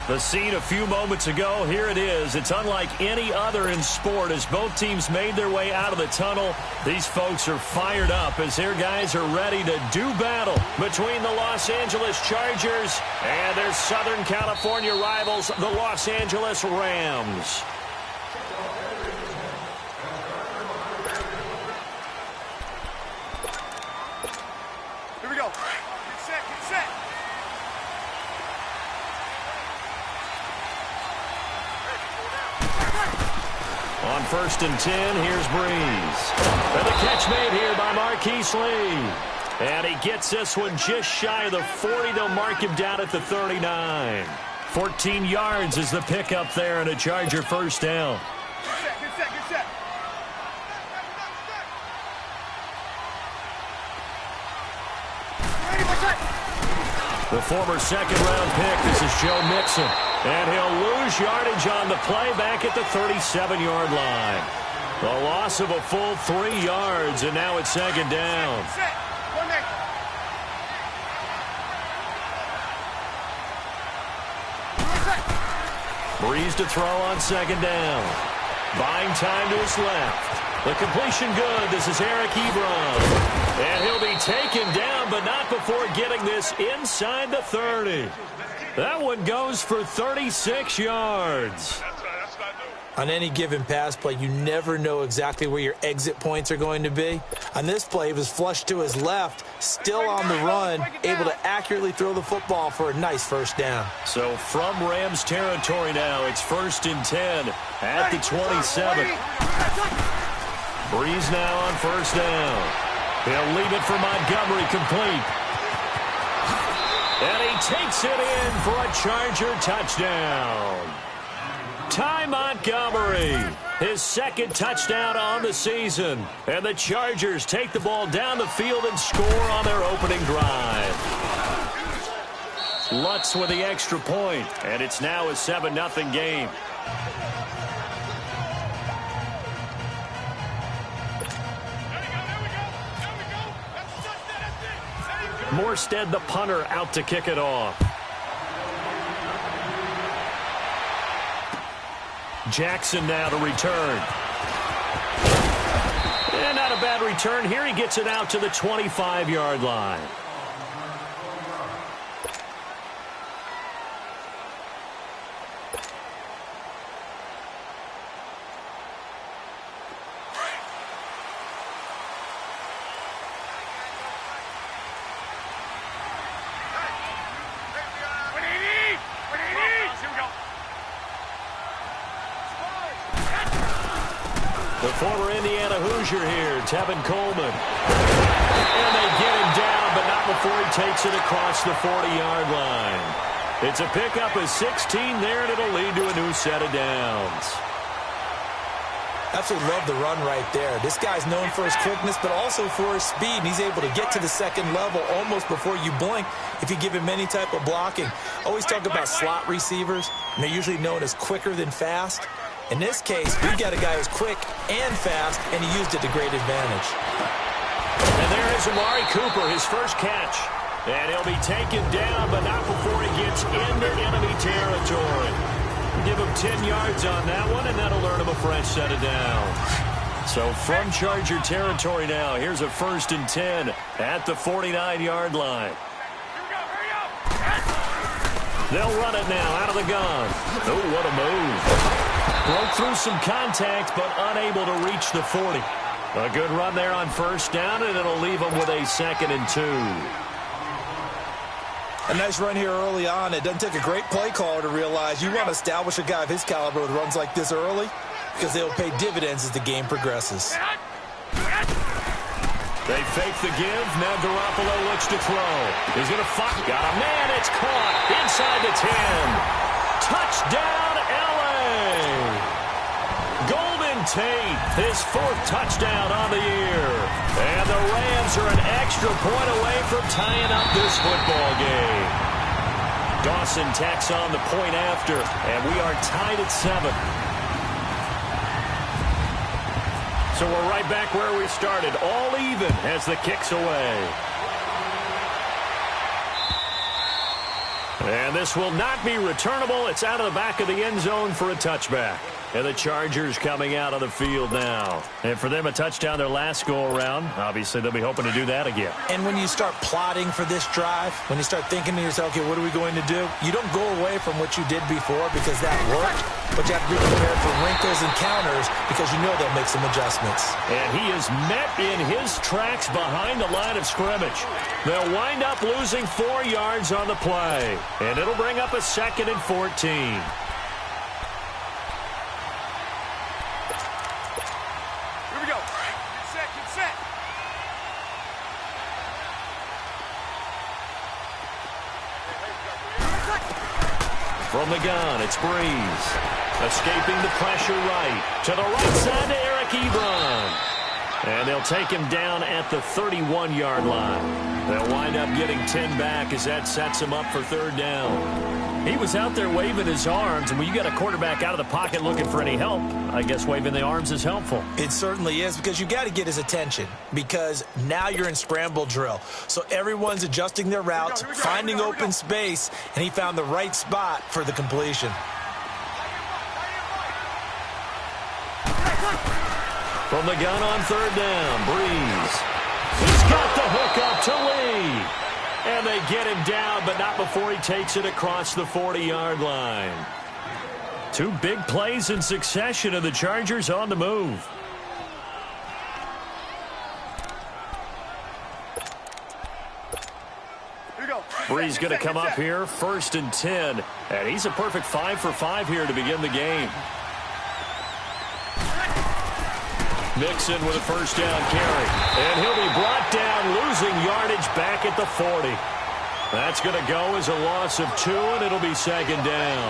The scene a few moments ago, here it is. It's unlike any other in sport as both teams made their way out of the tunnel. These folks are fired up as their guys are ready to do battle between the Los Angeles Chargers and their Southern California rivals, the Los Angeles Rams. Here we go. Get set, get set. On 1st and 10, here's Breeze. And the catch made here by Marquise Lee. And he gets this one just shy of the 40. They'll mark him down at the 39. 14 yards is the pickup there and a Charger first down. Get set, get set. The former second-round pick, this is Joe Mixon. And he'll lose yardage on the play back at the 37-yard line. The loss of a full 3 yards, and now it's second down. Breeze to throw on second down. Buying time to his left. The completion good. This is Eric Ebron. And he'll be taken down, but not before getting this inside the 30. That one goes for 36 yards. On any given pass play, you never know exactly where your exit points are going to be. On this play, he was flushed to his left, still on the run, able to accurately throw the football for a nice first down. So from Rams territory now, it's 1st and 10 at the 27. Breeze now on first down. He'll leave it for Montgomery complete. And he takes it in for a Charger touchdown. Ty Montgomery, his second touchdown on the season. And the Chargers take the ball down the field and score on their opening drive. Lutz with the extra point, and it's now a 7-0 game. Morstead, the punter, out to kick it off. Jackson now to return. And not a bad return here. He gets it out to the 25-yard line. The former Indiana Hoosier here, Tevin Coleman. And they get him down, but not before he takes it across the 40-yard line. It's a pickup of 16 there, and it'll lead to a new set of downs. Absolutely love the run right there. This guy's known for his quickness, but also for his speed. And he's able to get to the second level almost before you blink if you give him any type of blocking. Always talk about slot receivers, and they're usually known as quicker than fast. In this case, we've got a guy who's quick and fast, and he used it to great advantage. And there is Amari Cooper, his first catch. And he'll be taken down, but not before he gets into enemy territory. Give him 10 yards on that one, and that'll earn him a fresh set of downs. So from Charger territory now, here's a 1st and 10 at the 49-yard line. They'll run it now out of the gun. Oh, what a move. Broke through some contact, but unable to reach the 40. A good run there on first down, and it'll leave them with a 2nd and 2. A nice run here early on. It doesn't take a great play caller to realize you want to establish a guy of his caliber with runs like this early because they'll pay dividends as the game progresses. They fake the give. Now Garoppolo looks to throw. He's going to fight. Got a man. It's caught inside the 10. Touchdown, L.A. Golden Tate, his 4th touchdown on the year. And the Rams are an extra point away from tying up this football game. Dawson tacks on the point after, and we are tied at 7. So we're right back where we started, all even as the kick's away. And this will not be returnable. It's out of the back of the end zone for a touchback. And the Chargers coming out of the field now. And for them, a touchdown their last go-around. Obviously, they'll be hoping to do that again. And when you start plotting for this drive, when you start thinking to yourself, okay, what are we going to do? You don't go away from what you did before because that worked, but you have to be prepared for wrinkles and counters because you know they'll make some adjustments. And he is met in his tracks behind the line of scrimmage. They'll wind up losing 4 yards on the play. And it'll bring up a 2nd and 14. From the gun, it's Breeze. Escaping the pressure right. To the right side to Eric Ebron. And they'll take him down at the 31-yard line. They'll wind up getting 10 back as that sets him up for 3rd down. He was out there waving his arms, and when you got a quarterback out of the pocket looking for any help, I guess waving the arms is helpful. It certainly is, because you got to get his attention, because now you're in scramble drill. So everyone's adjusting their routes, finding open space, and he found the right spot for the completion. From the gun on 3rd down, Breeze. He's got the hook up to Lee. And they get him down, but not before he takes it across the 40-yard line. 2 big plays in succession, and the Chargers on the move. Breeze going to come up here, 1st and 10. And he's a perfect 5 for 5 here to begin the game. Mixon with a 1st down carry. And he'll be brought down, losing yardage back at the 40. That's going to go as a loss of 2, and it'll be 2nd down.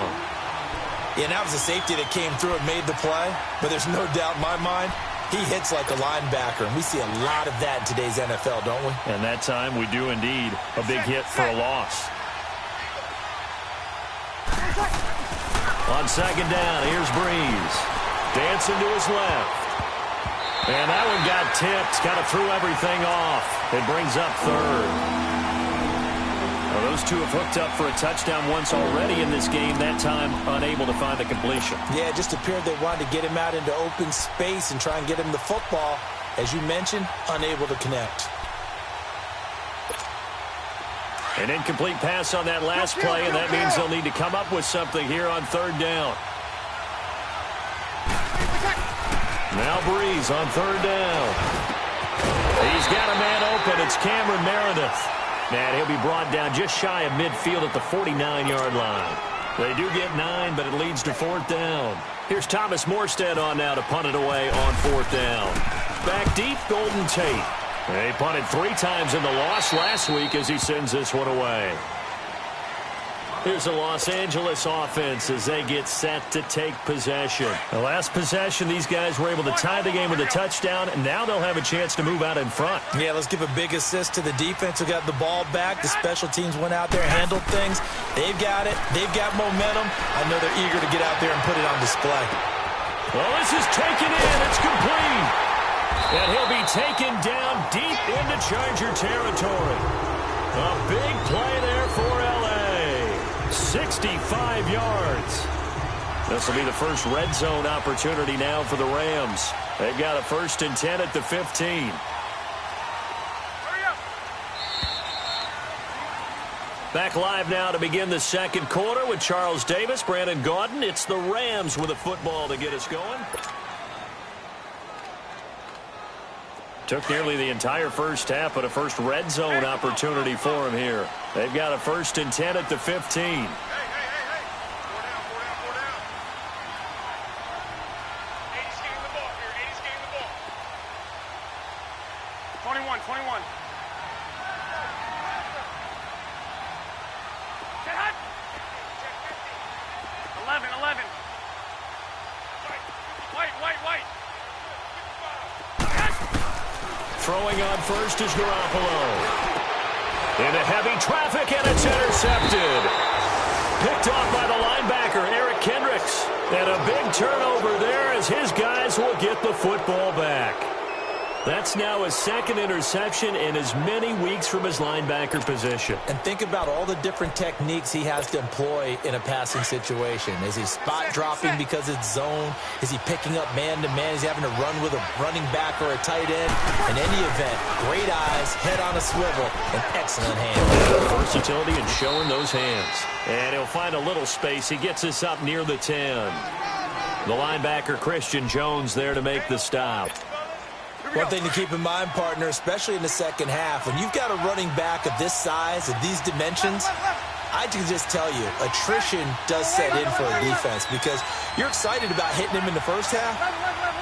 Yeah, that was a safety that came through and made the play. But there's no doubt in my mind, he hits like a linebacker. And we see a lot of that in today's NFL, don't we? And that time we do indeed. A big hit for a loss. On 2nd down, here's Breeze. Dancing to his left. And that one got tipped, kind of threw everything off. It brings up 3rd. Well, those 2 have hooked up for a touchdown once already in this game, that time unable to find the completion. Yeah, it just appeared they wanted to get him out into open space and try and get him the football. As you mentioned, unable to connect. An incomplete pass on that last play, and that means they'll need to come up with something here on 3rd down. Now Breeze on 3rd down. He's got a man open. It's Cameron Meredith. And he'll be brought down just shy of midfield at the 49-yard line. They do get 9, but it leads to 4th down. Here's Thomas Morstead on now to punt it away on 4th down. Back deep, Golden Tate. They punted 3 times in the loss last week as he sends this one away. Here's the Los Angeles offense as they get set to take possession. The last possession, these guys were able to tie the game with a touchdown, and now they'll have a chance to move out in front. Yeah, let's give a big assist to the defense who got the ball back. The special teams went out there, handled things. They've got it. They've got momentum. I know they're eager to get out there and put it on display. Well, this is taken in. It's complete. And he'll be taken down deep into Charger territory. A big play there for L.A. 65 yards. This will be the first red zone opportunity now for the Rams. They've got a 1st and 10 at the 15. Back live now to begin the 2nd quarter with Charles Davis, Brandon Gaudin. It's the Rams with a football to get us going. Took nearly the entire first half, but a first red zone opportunity for him here. They've got a 1st and 10 at the 15. 21. 11. White. Throwing on first is Garoppolo. Into heavy traffic, and it's intercepted. Picked off by the linebacker, Eric Kendricks. And a big turnover there as his guys will get the football back. That's now his second interception in as many weeks from his linebacker position. And think about all the different techniques he has to employ in a passing situation. Is he spot dropping because it's zone? Is he picking up man-to-man? Is he having to run with a running back or a tight end? In any event, great eyes, head on a swivel, and excellent hands. Versatility and showing those hands. And he'll find a little space. He gets us up near the 10. The linebacker, Christian Jones, there to make the stop. One thing to keep in mind, partner, especially in the second half, when you've got a running back of this size, of these dimensions, I can just tell you, attrition does set in for a defense because you're excited about hitting him in the first half,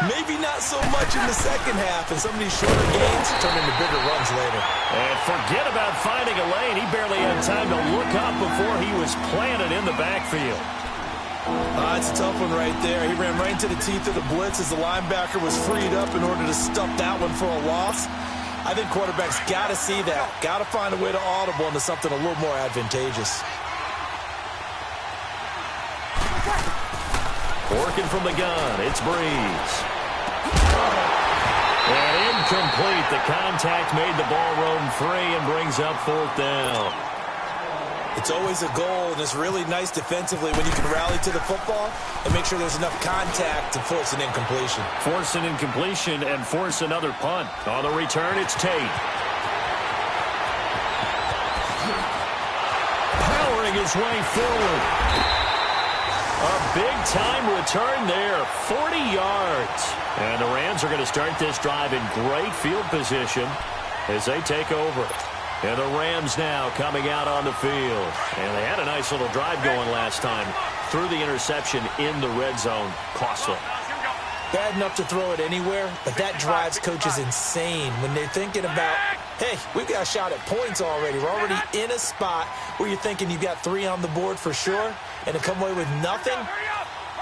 maybe not so much in the second half, and some of these shorter gains turn into bigger runs later. And forget about finding a lane. He barely had time to look up before he was planted in the backfield. It's a tough one right there. He ran right into the teeth of the blitz as the linebacker was freed up in order to stuff that one for a loss. I think quarterbacks got to see that. Got to find a way to audible into something a little more advantageous. Working from the gun, it's Breeze. And incomplete. The contact made the ball roam free and brings up fourth down. It's always a goal, and it's really nice defensively when you can rally to the football and make sure there's enough contact to force an incompletion. Force an incompletion and force another punt. On the return, it's Tate. Powering his way forward. A big-time return there, 40 yards. And the Rams are going to start this drive in great field position as they take over. And the Rams now coming out on the field. And they had a nice little drive going last time. Threw the interception in the red zone. Costly. Bad enough to throw it anywhere, but that drives coaches insane when they're thinking about, hey, we've got a shot at points already. We're already in a spot where you're thinking you've got 3 on the board for sure, and to come away with nothing,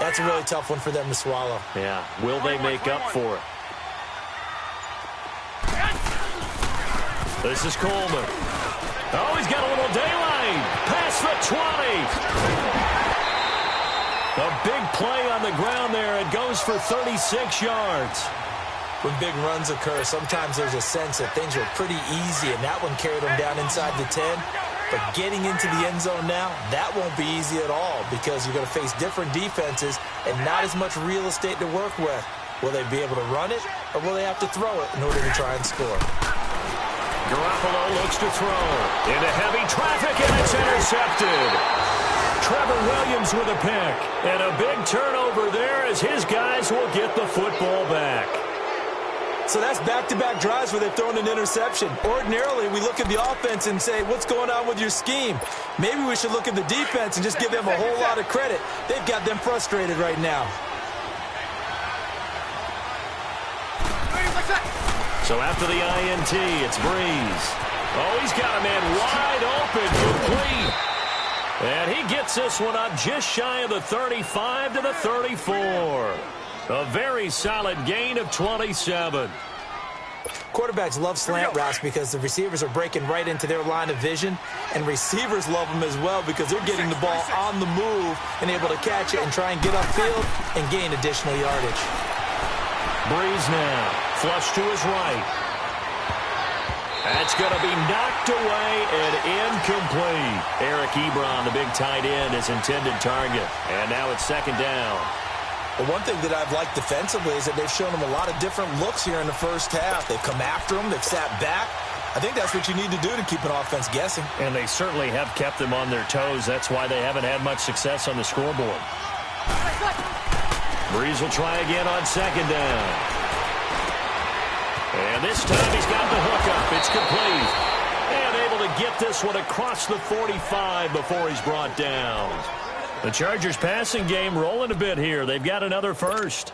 that's a really tough one for them to swallow. Yeah, will they make up for it? This is Coleman. Oh, he's got a little daylight. Past the 20. A big play on the ground there. It goes for 36 yards. When big runs occur, sometimes there's a sense that things were pretty easy, and that one carried them down inside the 10. But getting into the end zone now, that won't be easy at all because you're going to face different defenses and not as much real estate to work with. Will they be able to run it, or will they have to throw it in order to try and score? Garoppolo looks to throw. Into heavy traffic, and it's intercepted. Trevor Williams with a pick. And a big turnover there as his guys will get the football back. So that's back-to-back drives where they've thrown an interception. Ordinarily, we look at the offense and say, what's going on with your scheme? Maybe we should look at the defense and just give them a whole lot of credit. They've got them frustrated right now. So after the INT, it's Breeze. Oh, he's got a man wide open, complete. And he gets this one up just shy of the 35 to the 34. A very solid gain of 27. Quarterbacks love slant routes because the receivers are breaking right into their line of vision, and receivers love them as well because they're getting the ball on the move and able to catch it and try and get upfield and gain additional yardage. Breeze now, flush to his right. That's going to be knocked away and incomplete. Eric Ebron, the big tight end, his intended target. And now it's second down. Well, one thing that I've liked defensively is that they've shown them a lot of different looks here in the first half. They've come after them. They've sat back. I think that's what you need to do to keep an offense guessing. And they certainly have kept them on their toes. That's why they haven't had much success on the scoreboard. Breeze will try again on second down. And this time he's got the hook up. It's complete. And able to get this one across the 45 before he's brought down. The Chargers passing game rolling a bit here. They've got another first.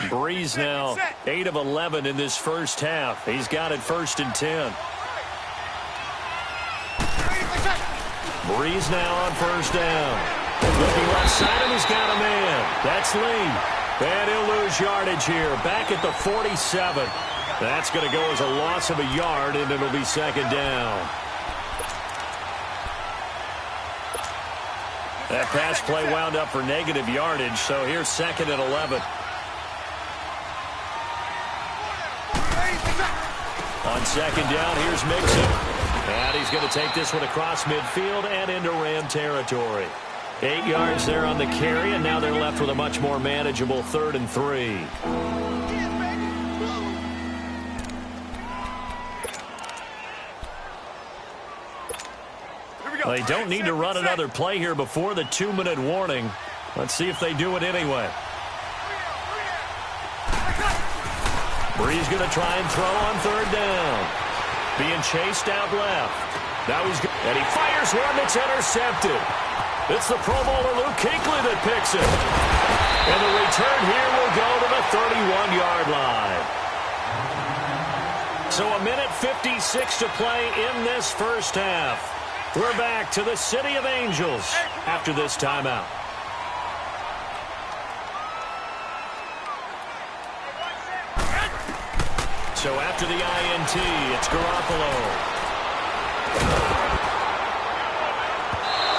Breeze now 8 of 11 in this first half. He's got it 1st and 10. Breeze now on first down. Looking left side, and he's got a man. That's Lee. And he'll lose yardage here. Back at the 47. That's going to go as a loss of a yard, and it'll be second down. That pass play wound up for negative yardage, so here's second and 11. On second down, here's Mixon. And he's going to take this one across midfield and into Ram territory. 8 yards there on the carry, and now they're left with a much more manageable 3rd and 3. They don't need to run another play here before the 2-minute warning. Let's see if they do it anyway. Brees going to try and throw on 3rd down. Being chased out left. Now he's good. And he fires one that's intercepted. It's the Pro Bowler Luke Kuechly that picks it. And the return here will go to the 31-yard line. So a minute 56 to play in this first half. We're back to the City of Angels after this timeout. So after the INT, it's Garoppolo.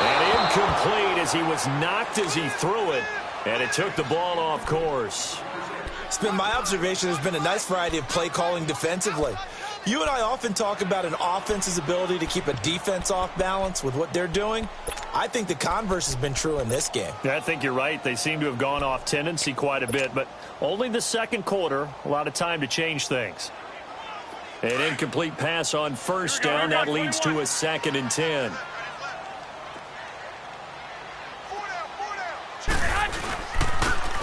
And incomplete as he was knocked as he threw it, and it took the ball off course. It's been my observation there's been a nice variety of play calling defensively. You and I often talk about an offense's ability to keep a defense off balance with what they're doing. I think the converse has been true in this game. Yeah, I think you're right. They seem to have gone off tendency quite a bit, but only the second quarter, a lot of time to change things. An incomplete pass on 1st down. That leads to a 2nd and 10.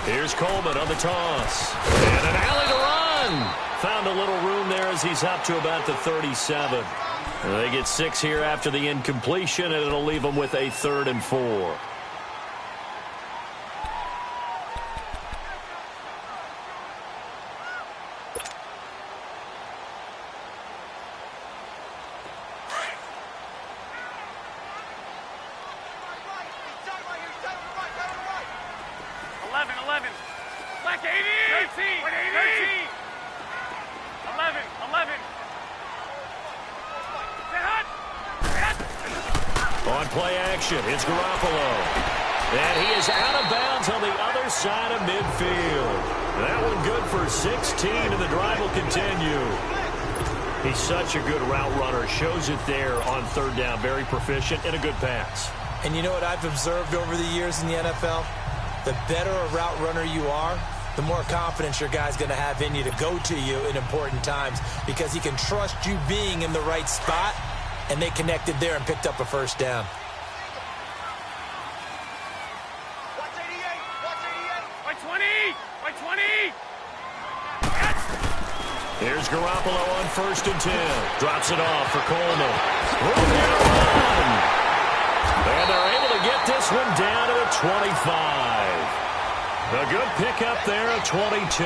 Here's Coleman on the toss. And an alley to run. Found a little room there as he's up to about the 37. They get 6 here after the incompletion, and it'll leave them with a 3rd and 4. On play action, it's Garoppolo. And he is out of bounds on the other side of midfield. That one good for 16, and the drive will continue. He's such a good route runner. Shows it there on 3rd down. Very proficient and a good pass. And you know what I've observed over the years in the NFL? The better a route runner you are, the more confidence your guy's going to have in you to go to you in important times because he can trust you being in the right spot, and they connected there and picked up a 1st down. Here's Garoppolo on 1st and 10. Drops it off for Coleman. Room here to run. And they're able to get this one down to the 25. A good pickup there at 22.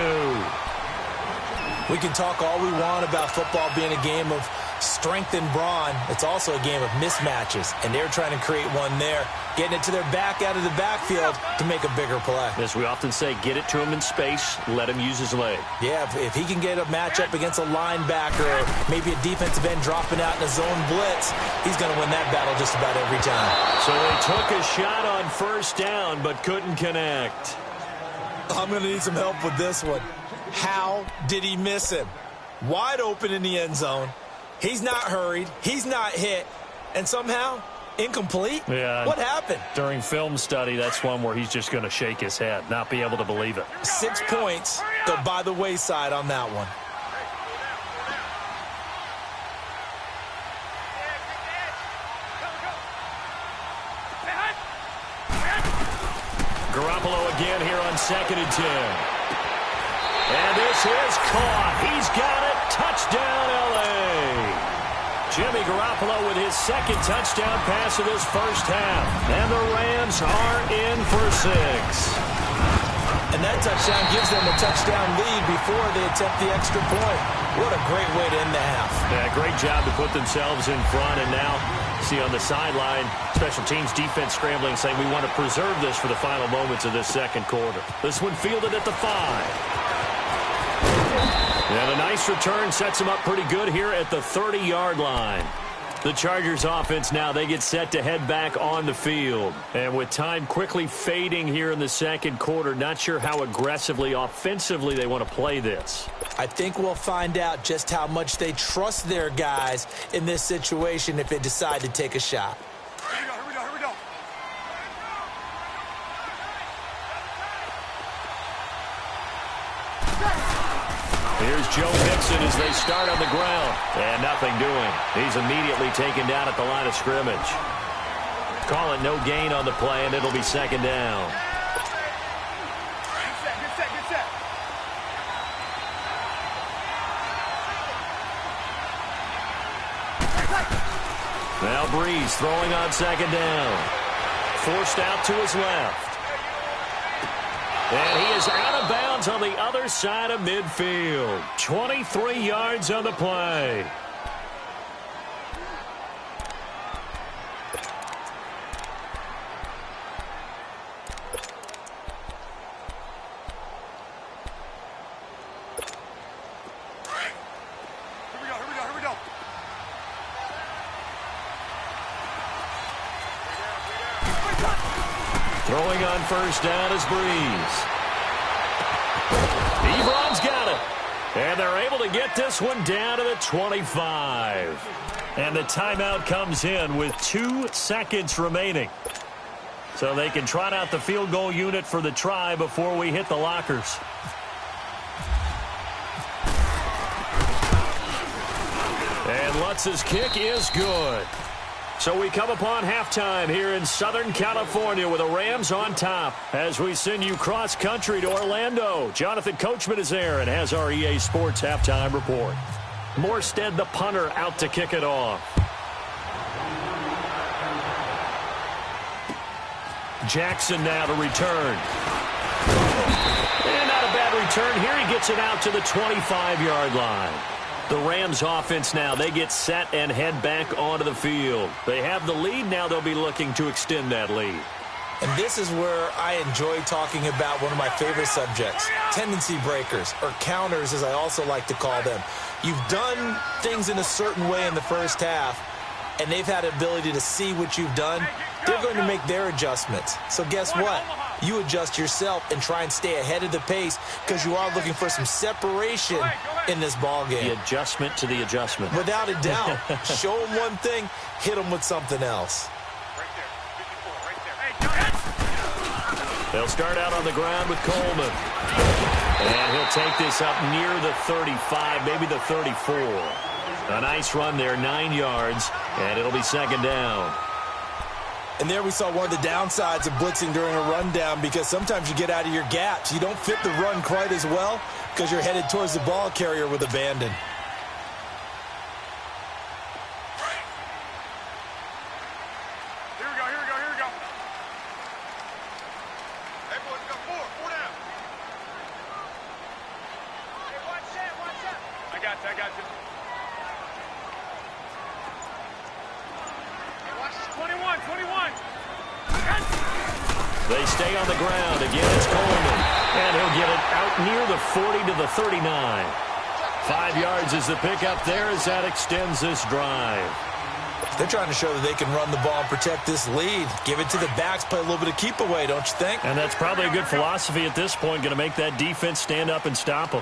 We can talk all we want about football being a game of strength and brawn. It's also a game of mismatches, and they're trying to create one there, getting it to their back out of the backfield to make a bigger play. As we often say, get it to him in space, let him use his leg. Yeah, if he can get a matchup against a linebacker or maybe a defensive end dropping out in a zone blitz, he's going to win that battle just about every time. So they took a shot on 1st down but couldn't connect. I'm going to need some help with this one. How did he miss him? Wide open in the end zone. He's not hurried. He's not hit. And somehow, incomplete? Yeah. What happened? During film study, that's one where he's just going to shake his head, not be able to believe it. 6 points go by the wayside on that one. Garoppolo again here on 2nd and 10. And this is caught. He's got it. Touchdown, L.A. Jimmy Garoppolo with his 2nd touchdown pass of this first half. And the Rams are in for 6. And that touchdown gives them a touchdown lead before they attempt the extra point. What a great way to end the half. Yeah, great job to put themselves in front. And now, see on the sideline, special teams defense scrambling, saying we want to preserve this for the final moments of this second quarter. This one fielded at the 5. And a nice return sets them up pretty good here at the 30-yard line. The Chargers offense now, they get set to head back on the field. And with time quickly fading here in the second quarter, not sure how aggressively, offensively they want to play this. I think we'll find out just how much they trust their guys in this situation if they decide to take a shot. Here we go, here we go. Here's Joe Mixon as they start on the ground. And nothing doing. He's immediately taken down at the line of scrimmage. Call it no gain on the play, and it'll be second down. Get set. Now Breeze throwing on second down. Forced out to his left. And he is out of bounds on the other side of midfield. 23 yards on the play. Here we go. Throwing on first down is Breeze. Ebron's got it. And they're able to get this one down to the 25. And the timeout comes in with 2 seconds remaining. So they can trot out the field goal unit for the try before we hit the lockers. And Lutz's kick is good. So we come upon halftime here in Southern California with the Rams on top as we send you cross-country to Orlando. Jonathan Coachman is there and has our EA Sports halftime report. Morstead, the punter, out to kick it off. Jackson now to return. And not a bad return here. He gets it out to the 25-yard line. The Rams offense now, they get set and head back onto the field. They have the lead. Now they'll be looking to extend that lead. And this is where I enjoy talking about one of my favorite subjects, tendency breakers, or counters as I also like to call them. You've done things in a certain way in the first half, and they've had the ability to see what you've done. They're going to make their adjustments. So guess what? You adjust yourself and try and stay ahead of the pace because you are looking for some separation in this ball game. The adjustment to the adjustment. Without a doubt. Show them one thing, hit them with something else. They'll start out on the ground with Coleman. And he'll take this up near the 35, maybe the 34. A nice run there, 9 yards, and it'll be second down. And there we saw one of the downsides of blitzing during a rundown because sometimes you get out of your gaps. You don't fit the run quite as well because you're headed towards the ball carrier with abandon. Here we go. Hey, boys, got four down. Hey, watch that. I got you. Hey, watch this, 21. They stay on the ground. Again, it's Coleman. And he'll get it out near the 40 to the 39. 5 yards is the pickup there as that extends this drive. They're trying to show that they can run the ball and protect this lead. Give it to the backs, play a little bit of keep away, don't you think? And that's probably a good philosophy at this point, going to make that defense stand up and stop them.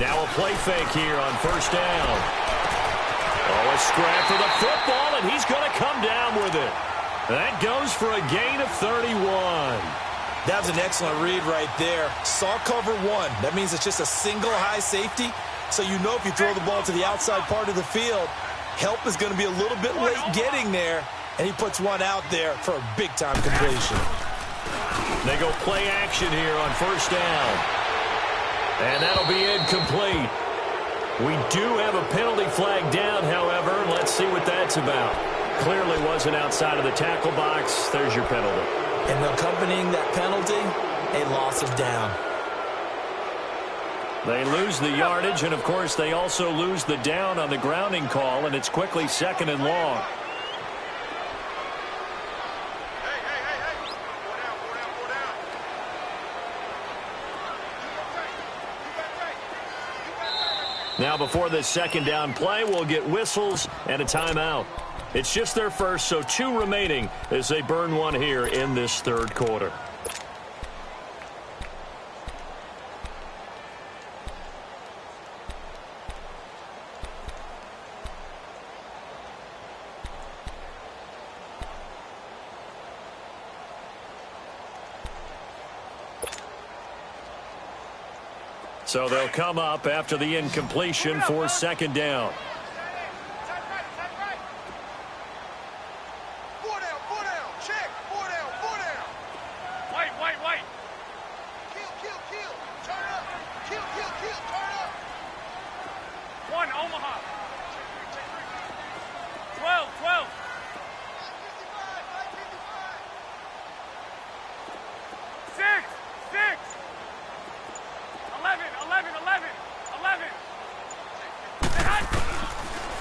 Now a play fake here on first down. Oh, a scrap for the football, and he's going to come down with it. That goes for a gain of 31. That was an excellent read right there. Saw cover one. That means it's just a single high safety. So you know if you throw the ball to the outside part of the field, help is going to be a little bit late getting there. And he puts one out there for a big-time completion. They go play action here on first down. And that'll be incomplete. We do have a penalty flag down, however. Let's see what that's about. Clearly wasn't outside of the tackle box. There's your penalty. And accompanying that penalty, a loss of down. They lose the yardage, and, of course, they also lose the down on the grounding call, and it's quickly second and long. Now, before this second down play, we'll get whistles and a timeout. It's just their first, so 2 remaining as they burn one here in this third quarter. So they'll come up after the incompletion for second down.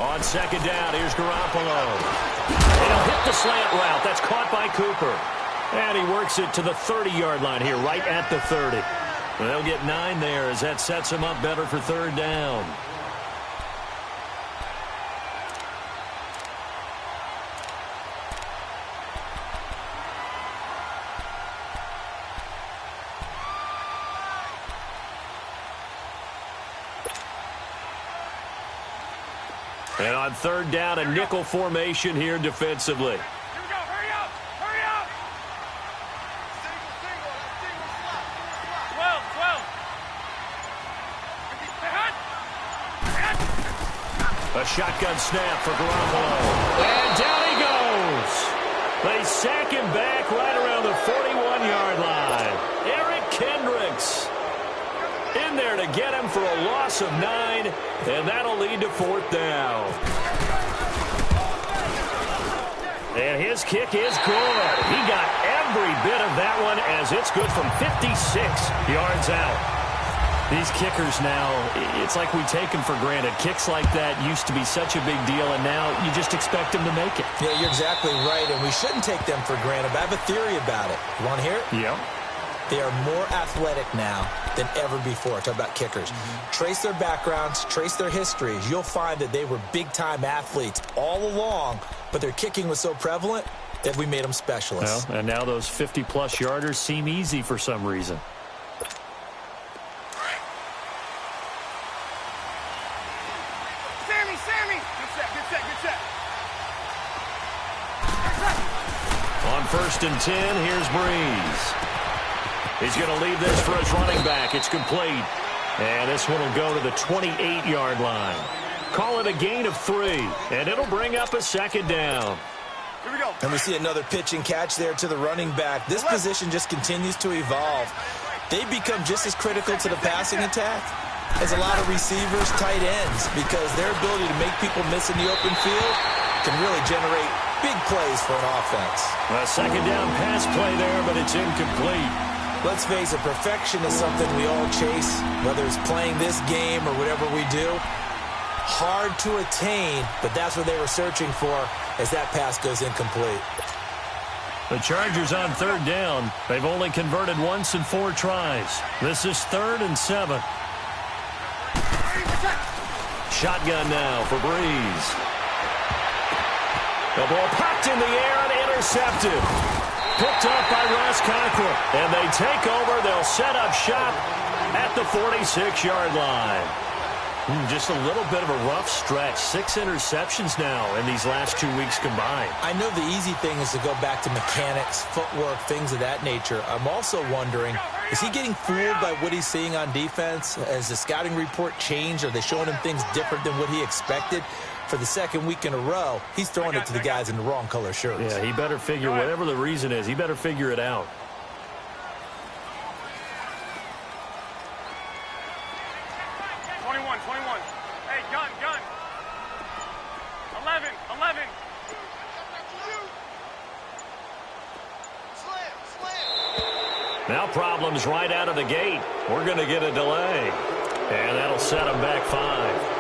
On second down, here's Garoppolo. He'll hit the slant route. That's caught by Cooper. And he works it to the 30-yard line here, right at the 30. They'll get 9 there as that sets him up better for third down. And on third down, a nickel formation here defensively. Here we go. Hurry up. Hurry up. Single. 12. A shotgun snap for Garoppolo. And down he goes. They sack him back right around the 41-yard line. Eric Kendricks in there to get him for a loss of 9, and that'll lead to fourth down. And his kick is good. He got every bit of that one as it's good from 56 yards out. These kickers now, it's like we take them for granted. Kicks like that used to be such a big deal, and now you just expect them to make it. Yeah, you're exactly right, and we shouldn't take them for granted. But I have a theory about it. You want to hear it? Yeah. They are more athletic now than ever before. Talk about kickers. Trace their backgrounds, trace their histories. You'll find that they were big-time athletes all along, but their kicking was so prevalent that we made them specialists. Well, and now those 50-plus yarders seem easy for some reason. Sammy! Good set. On first and 10, here's Breeze. He's going to leave this for his running back. It's complete. And this one will go to the 28-yard line. Call it a gain of 3, and it'll bring up a second down. Here we go. And we see another pitch and catch there to the running back. This position just continues to evolve. They become just as critical to the passing attack as a lot of receivers, tight ends, because their ability to make people miss in the open field can really generate big plays for an offense. A second down pass play there, but it's incomplete. Let's face it, perfection is something we all chase, whether it's playing this game or whatever we do. Hard to attain, but that's what they were searching for as that pass goes incomplete. The Chargers on third down. They've only converted once in 4 tries. This is 3rd and 7. Shotgun now for Breeze. The ball popped in the air and intercepted. Picked up by Ross Conklin. And they take over. They'll set up shop at the 46-yard line. Just a little bit of a rough stretch. 6 interceptions now in these last 2 weeks combined. I know the easy thing is to go back to mechanics, footwork, things of that nature. I'm also wondering, is he getting fooled by what he's seeing on defense? Has the scouting report changed? Are they showing him things different than what he expected? For the second week in a row, he's throwing it to the guys in the wrong color shirts. Yeah, he better figure, whatever the reason is, he better figure it out. Hey, gun. 11. Slam. Now problems right out of the gate. We're going to get a delay. And that'll set them back 5.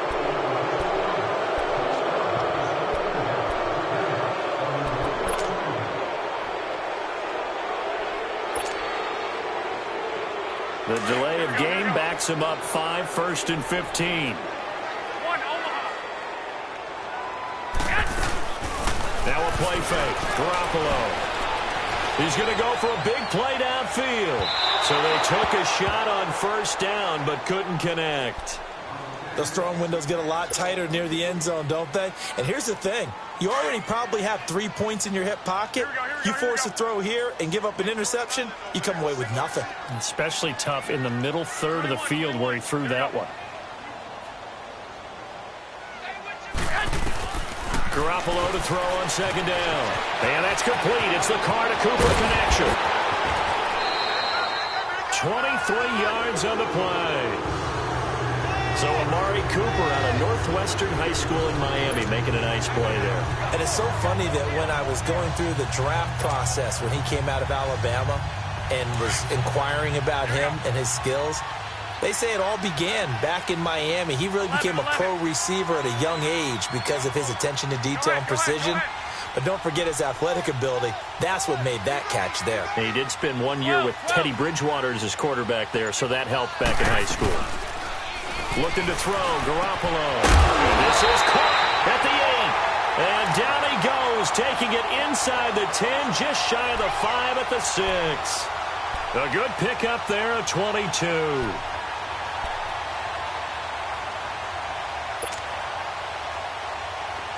The delay of game backs him up 5, 1st and 15. Now a play fake. Garoppolo. He's going to go for a big play downfield. So they took a shot on first down but couldn't connect. Those throwing windows get a lot tighter near the end zone, don't they? And here's the thing. You already probably have 3 points in your hip pocket. You force a throw here and give up an interception, you come away with nothing. Especially tough in the middle third of the field where he threw that one. Garoppolo to throw on second down. And that's complete. It's the Carr to Cooper connection. 23 yards on the play. So Amari Cooper out of Northwestern High School in Miami making a nice play there. And it's so funny that when I was going through the draft process when he came out of Alabama and was inquiring about him and his skills, they say it all began back in Miami. He really became a pro receiver at a young age because of his attention to detail and precision. But don't forget his athletic ability. That's what made that catch there. And he did spend 1 year with Teddy Bridgewater as his quarterback there, so that helped back in high school. Looking to throw, Garoppolo. And this is caught at the 8. And down he goes, taking it inside the 10, just shy of the 5 at the 6. A good pickup there at 22.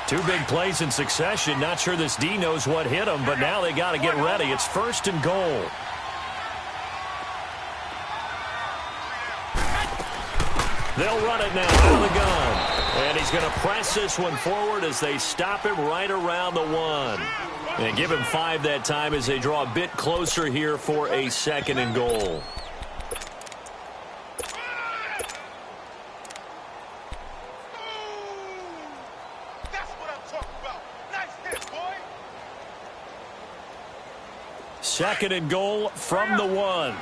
Two big plays in succession. Not sure this D knows what hit him, but now they got to get ready. It's 1st and goal. They'll run it now out of the gun. And he's going to press this one forward as they stop him right around the 1. And give him 5 that time as they draw a bit closer here for a 2nd and goal. That's what I'm talking about. Nice hit, boy. 2nd and goal from the 1.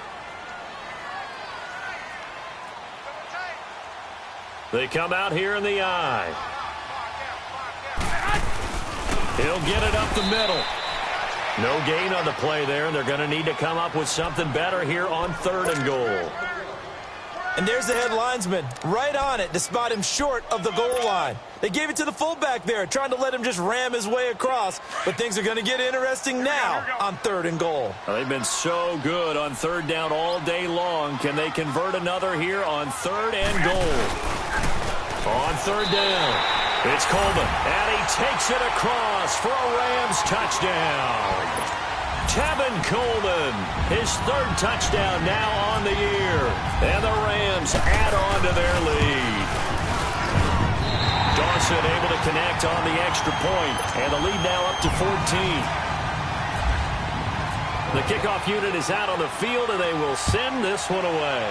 They come out here in the I. He'll get it up the middle. No gain on the play there, and they're going to need to come up with something better here on 3rd and goal. And there's the head linesman right on it to spot him short of the goal line. They gave it to the fullback there, trying to let him just ram his way across. But things are going to get interesting now on 3rd and goal. Well, they've been so good on 3rd down all day long. Can they convert another here on 3rd and goal? On 3rd down, it's Coleman, and he takes it across for a Rams touchdown. Tevin Coleman, his 3rd touchdown now on the year, and the Rams add on to their lead. Dawson able to connect on the extra point, and the lead now up to 14. The kickoff unit is out on the field, and they will send this one away.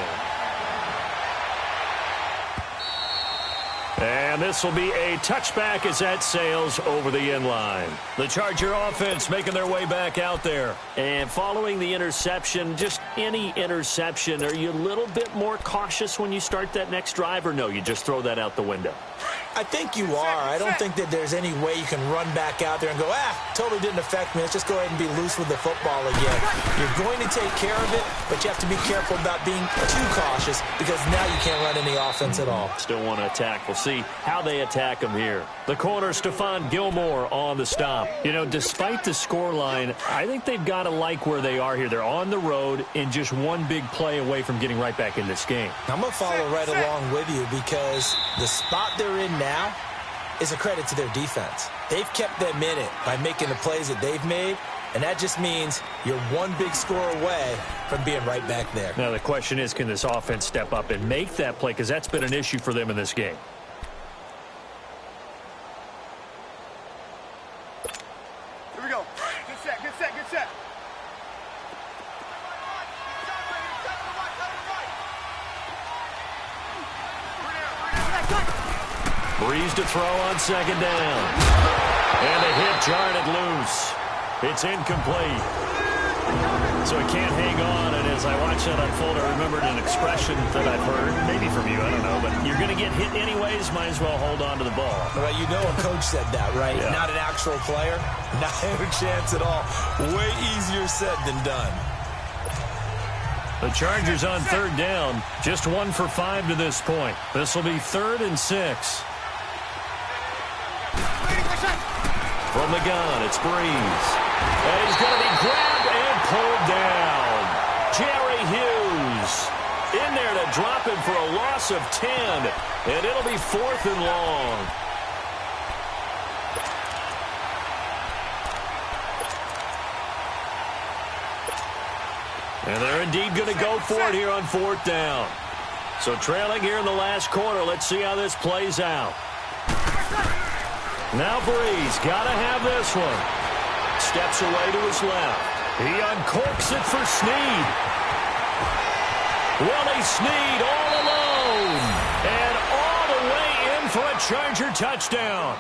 And this will be a touchback as that sails over the end line. The Charger offense making their way back out there. And following the interception, just any interception, are you a little bit more cautious when you start that next drive, or no, you just throw that out the window? I think you are. I don't think that there's any way you can run back out there and go, totally didn't affect me. Let's just go ahead and be loose with the football again. You're going to take care of it, but you have to be careful about being too cautious because now you can't run any offense at all. Still want to attack. We'll see how they attack him here. The corner, Stephon Gilmore on the stop. You know, despite the scoreline, I think they've got to like where they are here. They're on the road and just one big play away from getting right back in this game. I'm going to follow right along with you because the spot they're in now is a credit to their defense. They've kept them in it by making the plays that they've made, and that just means you're one big score away from being right back there. Now the question is, can this offense step up and make that play? Because that's been an issue for them in this game. Here we go. Get set, get set, get set. Breeze to throw on 2nd down. And a hit jarred it loose. It's incomplete. So he can't hang on, and as I watch that unfold, I remembered an expression that I've heard, maybe from you, I don't know, but you're going to get hit anyways, might as well hold on to the ball. Well, you know a coach said that, right? Yeah. Not an actual player. Not a chance at all. Way easier said than done. The Chargers on 3rd down, just 1 for 5 to this point. This will be 3rd and 6. From the gun, it's Breeze. And he's going to be grabbed and pulled down. Jerry Hughes in there to drop him for a loss of 10. And it'll be 4th and long. And they're indeed going to go for it here on 4th down. So trailing here in the last quarter. Let's see how this plays out. Now Breeze got to have this one. Steps away to his left. He uncorks it for Snead. Willie Snead all alone. And all the way in for a Charger touchdown.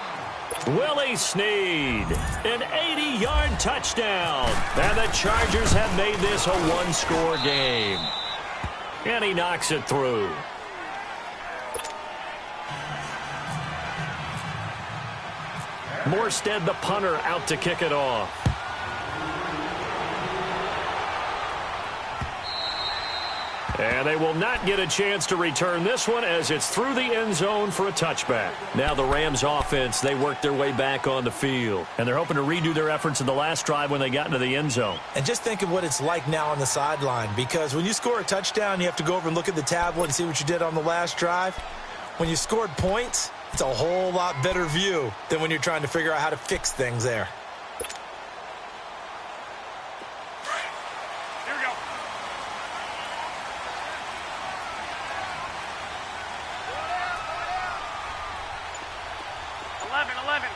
Willie Snead, an 80-yard touchdown. And the Chargers have made this a one-score game. And he knocks it through. Morstead, the punter, out to kick it off. And they will not get a chance to return this one as it's through the end zone for a touchback. Now the Rams offense, they work their way back on the field. And they're hoping to redo their efforts in the last drive when they got into the end zone. And just think of what it's like now on the sideline, because when you score a touchdown, you have to go over and look at the tablet and see what you did on the last drive. When you scored points, it's a whole lot better view than when you're trying to figure out how to fix things there. Here we go. Eleven.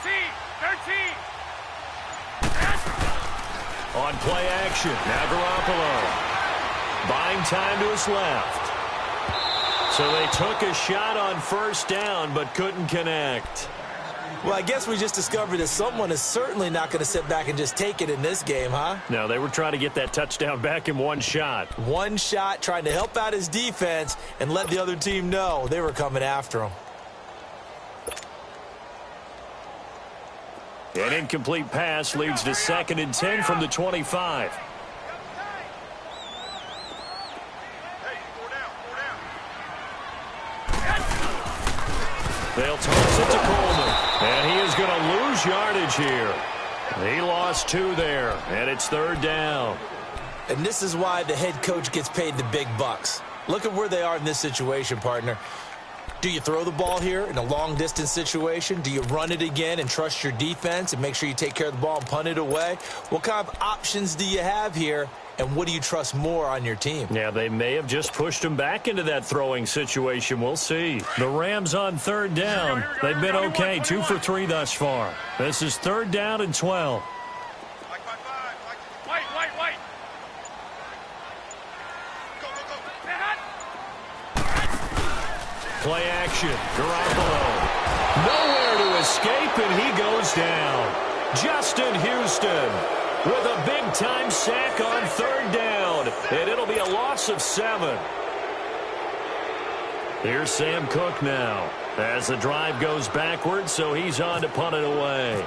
13. On play action, now Garoppolo. Buying time to his left. So they took a shot on 1st down, but couldn't connect. Well, I guess we just discovered that someone is certainly not going to sit back and just take it in this game, huh? No, they were trying to get that touchdown back in one shot. One shot, trying to help out his defense and let the other team know they were coming after him. An incomplete pass leads to 2nd and 10 from the 25. They'll toss it to Coleman. And he is going to lose yardage here. He lost 2 there, and it's 3rd down. And this is why the head coach gets paid the big bucks. Look at where they are in this situation, partner. Do you throw the ball here in a long-distance situation? Do you run it again and trust your defense and make sure you take care of the ball and punt it away? What kind of options do you have here, and what do you trust more on your team? Yeah, they may have just pushed him back into that throwing situation. We'll see. The Rams on 3rd down. They've been okay, 2 for 3 thus far. This is 3rd down and 12. White. Play action. Garoppolo. Nowhere to escape, and he goes down. Justin Houston with a big-time sack on 3rd down, and it'll be a loss of 7. Here's Sam Cook now as the drive goes backwards, so he's on to punt it away.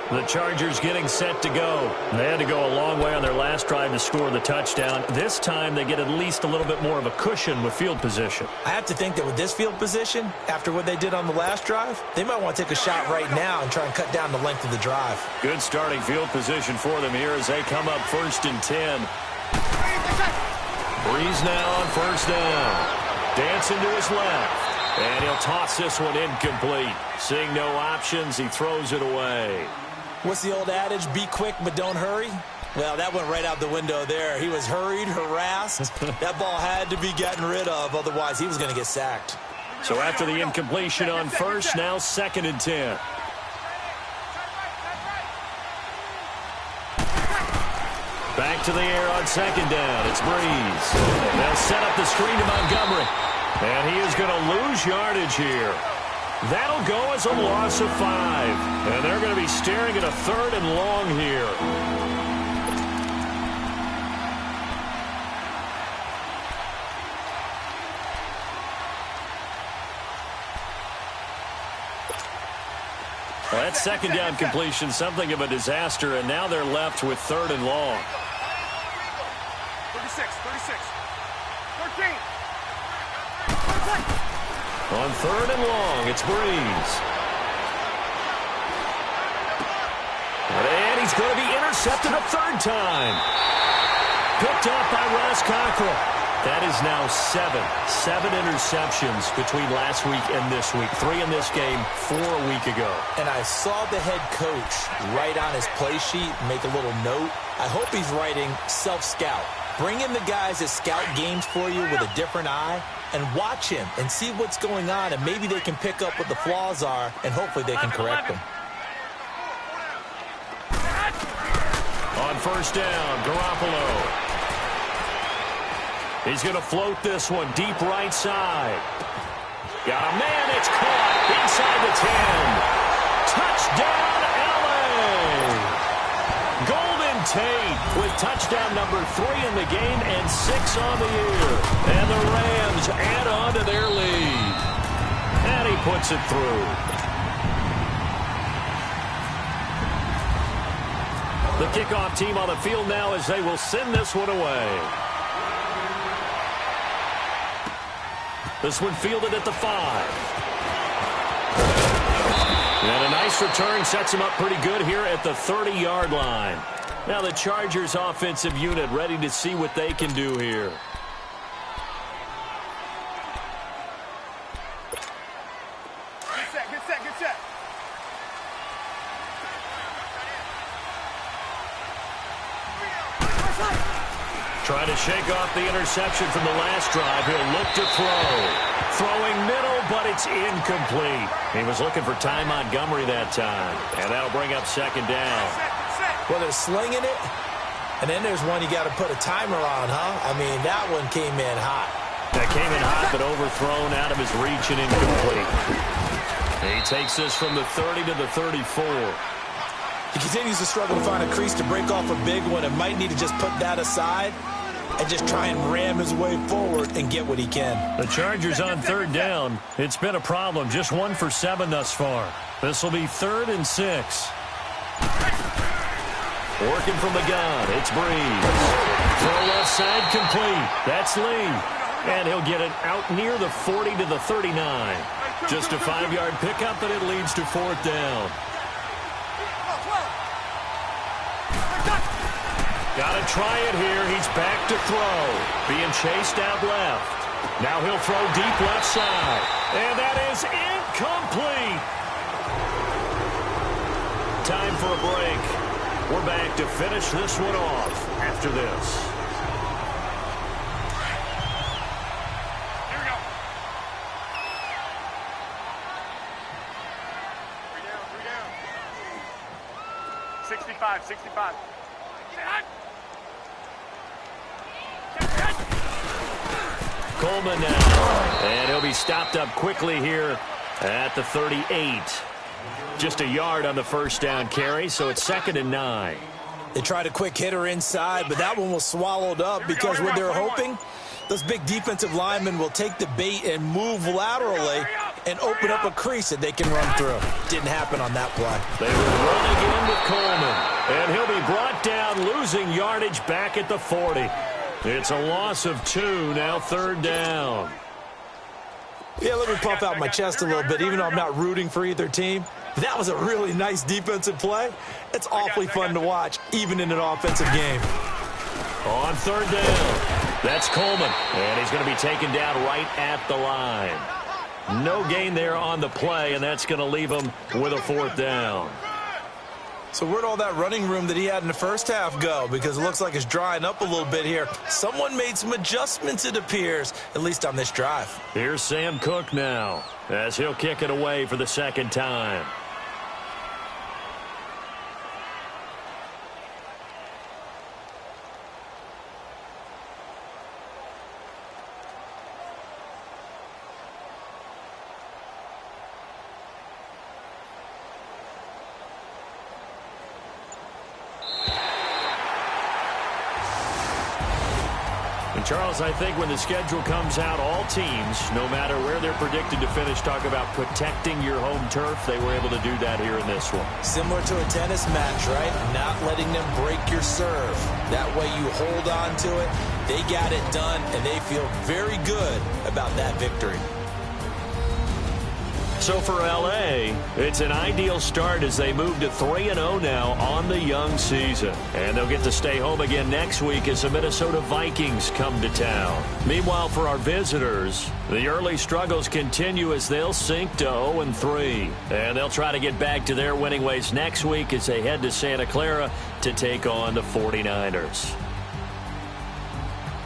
The Chargers getting set to go. They had to go a long way on their last drive to score the touchdown. This time they get at least a little bit more of a cushion with field position. I have to think that with this field position, after what they did on the last drive, they might want to take a shot right now and try and cut down the length of the drive. Good starting field position for them here as they come up 1st and 10. Breeze now on 1st down. Dancing to his left. And he'll toss this one incomplete. Seeing no options, he throws it away. What's the old adage? Be quick, but don't hurry? Well, that went right out the window there. He was hurried, harassed. That ball had to be gotten rid of, otherwise he was going to get sacked. So after the incompletion on 1st, now 2nd and 10. Back to the air on 2nd down. It's Breeze. They'll set up the screen to Montgomery. And he is going to lose yardage here. That'll go as a loss of 5. And they're going to be staring at a 3rd and long here. Well, that 2nd down completion, something of a disaster, and now they're left with 3rd and long. 36. 13. On 3rd and long, it's Breeze. And he's going to be intercepted a 3rd time. Picked up by Ross Cockrell. That is now 7 interceptions between last week and this week. 3 in this game, 4 a week ago. And I saw the head coach write on his play sheet, make a little note. I hope he's writing self-scout. Bring in the guys that scout games for you with a different eye and watch him and see what's going on, and maybe they can pick up what the flaws are, and hopefully they can correct them. On 1st down, Garoppolo. He's going to float this one deep right side. Got a man, it's caught inside the 10. Touchdown, L.A. Golden Tate with touchdown number 3 in the game and 6 on the year. And the Rams add on to their lead. And he puts it through. The kickoff team on the field now as they will send this one away. This one fielded at the 5. And a nice return sets him up pretty good here at the 30-yard line. Now the Chargers offensive unit ready to see what they can do here. Get set. Trying to shake off the interception from the last drive. He'll look to throw. Throwing middle, but it's incomplete. He was looking for Ty Montgomery that time. And that'll bring up 2nd down. Well, they're slinging it, and then there's one you got to put a timer on, huh? I mean, that one came in hot. That came in hot, but overthrown out of his reach and incomplete. He takes this from the 30 to the 34. He continues to struggle to find a crease to break off a big one and might need to just put that aside and just try and ram his way forward and get what he can. The Chargers on 3rd down. It's been a problem. Just 1 for 7 thus far. This will be 3rd and 6. Working from the gun. It's Breeze. Throw left side complete. That's Lee. And he'll get it out near the 40 to the 39. Just a 5-yard pickup, and it leads to 4th down. Got to try it here. He's back to throw. Being chased out left. Now he'll throw deep left side. And that is incomplete. Time for a break. We're back to finish this one off after this. Here we go. 3 down. 65. Coleman now. And he'll be stopped up quickly here at the 38. Just a yard on the 1st down carry, so it's 2nd and 9. They tried a quick hitter inside, but that one was swallowed up because what they're hoping, those big defensive linemen will take the bait and move laterally and open up a crease that they can run through. Didn't happen on that play. They will run again with Coleman. And he'll be brought down, losing yardage back at the 40. It's a loss of 2, now 3rd down. Yeah, let me puff out my chest a little bit, even though I'm not rooting for either team. That was a really nice defensive play. It's awfully fun to watch, even in an offensive game. On 3rd down, that's Coleman. And he's going to be taken down right at the line. No gain there on the play, and that's going to leave him with a 4th down. So where'd all that running room that he had in the first half go? Because it looks like it's drying up a little bit here. Someone made some adjustments, it appears, at least on this drive. Here's Sam Cook now, as he'll kick it away for the 2nd time. Charles, I think when the schedule comes out, all teams, no matter where they're predicted to finish, talk about protecting your home turf. They were able to do that here in this one. Similar to a tennis match, right? Not letting them break your serve. That way you hold on to it They got it done, and they feel very good about that victory. So for L.A., it's an ideal start as they move to 3-0 now on the young season. And they'll get to stay home again next week as the Minnesota Vikings come to town. Meanwhile, for our visitors, the early struggles continue as they'll sink to 0-3. And they'll try to get back to their winning ways next week as they head to Santa Clara to take on the 49ers.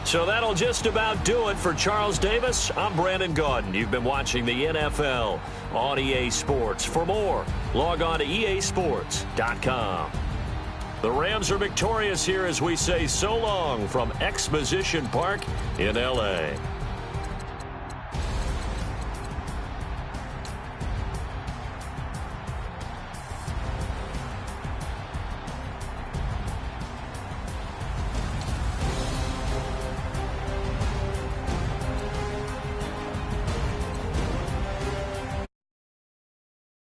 So that'll just about do it for Charles Davis. I'm Brandon Gaudin. You've been watching the NFL on EA Sports. For more, log on to easports.com. The Rams are victorious here as we say so long from Exposition Park in L.A.